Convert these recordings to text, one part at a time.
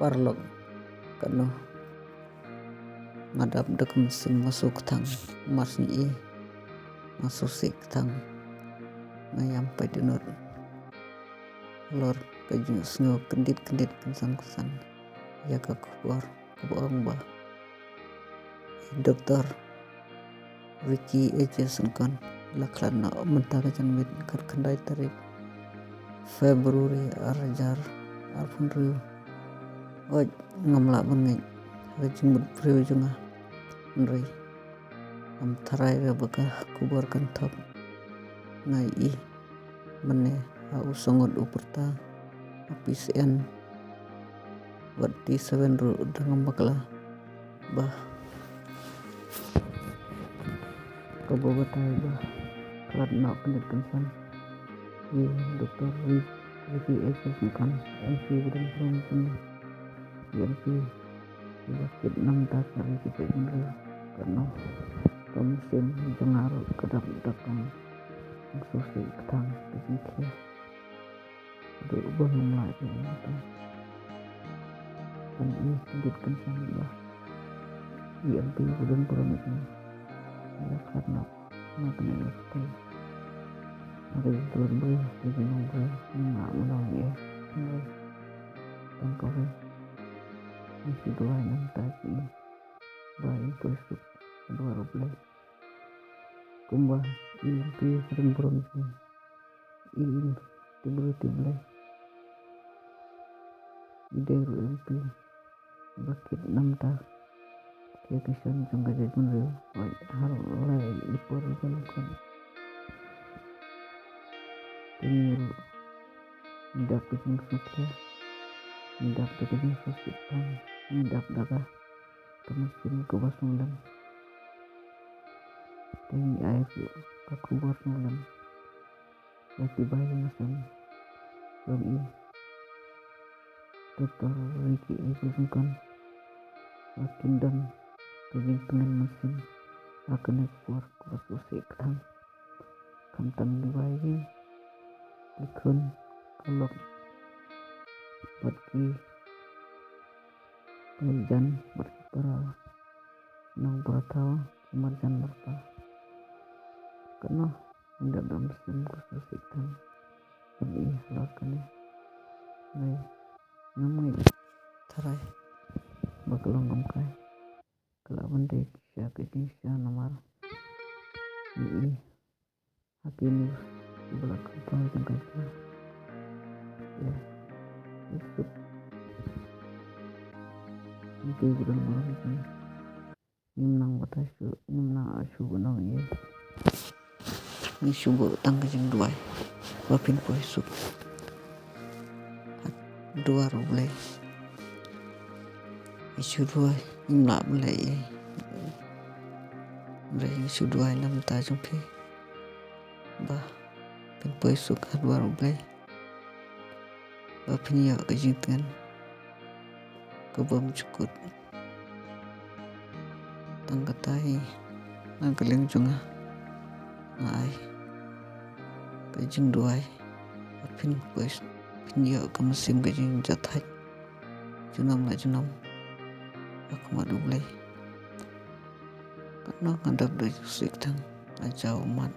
parlok kano ngadap dek mesin masuk tang masni masuk sik tang ngayam padinur lor kajung sngo kendit kesan ya ke keluar kebaong bah dokter Ricky Ejason kan laklan na mentara janmit kendai tarik Februari arjar arpun riu oj ngamla bengeng rejung priu junga nri am tarai baka kubur kantap ngai mene au songot uperta apisen wati 7 ru dengan bakla bah kabobatai bah kelat nak pendek kensan di dokter Ricky Ejason kan MP dan perempuan MP sakit 6 takar kita ini karena kemusim jengar kedap dakang susi ketang kesinkia untuk bangun lagi itu kan ini sedikit sama MP dan perempuan ya karena makanya itu ada yang terlalu jadi nombor nggak menang ya dan kau isi dua enam tadi baik besok kedua rupiah kumbah ini sering berhenti ini tiba-tiba ide rupi bakit 6 tak kekisan jangka jajan real hal lain ipor kan ini tidak bikin susah tidak bikin susah tidak daga kemudian kubas mulan ini air ke kubas mulan lagi bayi masam ini dokter Ricky Ejason kan makin dan kejing pengen mesin akan keluar kubas susik kamtan dibayi ikun kalau pergi hujan berpara nang bertawa marjan berpa kena tidak ada mesin susik ini lakukan nih namai tarai bakalong kai kelawan dek sia kejingsia nomor ini hakini belakang panjang kaca ya itu itu bukan malam nimnang batasu nimnang asu gunung ya ni subuh tangga jeng 2 wapin poisuk 2 ruble isu 2 nimla belai isu 2 lam tajung pi bah pin poisuk 2 ruble bah pinya kejingkan kebam cukut tangkatai nangkeling junga ngai kejing 2 pin pois pinya kemusim kejing jatai junam aku madu mulai karena ngadap dari susik tang aja umat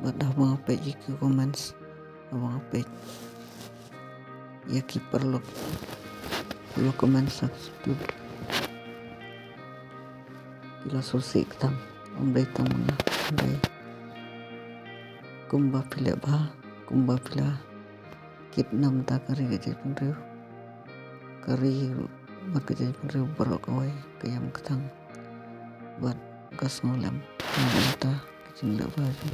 badah mengapa jika komens mengapa ya kiper lo komens satu gila susik tang omdai tamuna omdai kumba pila kit 6 takari gaji penriu kari berkejai penriu berokawai kayam ketang buat gas ngulam minta kecing dak baju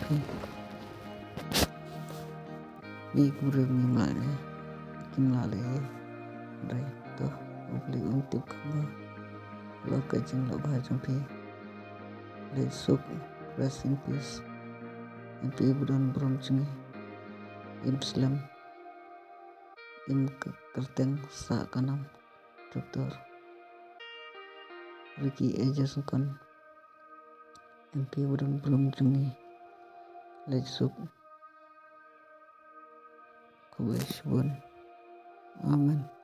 ni kurang mimale dai to beli untuk kamu lo kecing dak baju le sup rest in peace nanti budan beromcing Islam kerteng sa kanam dokter Ricky Ejason kan MP budan beromcing le sup kuwes bun amen.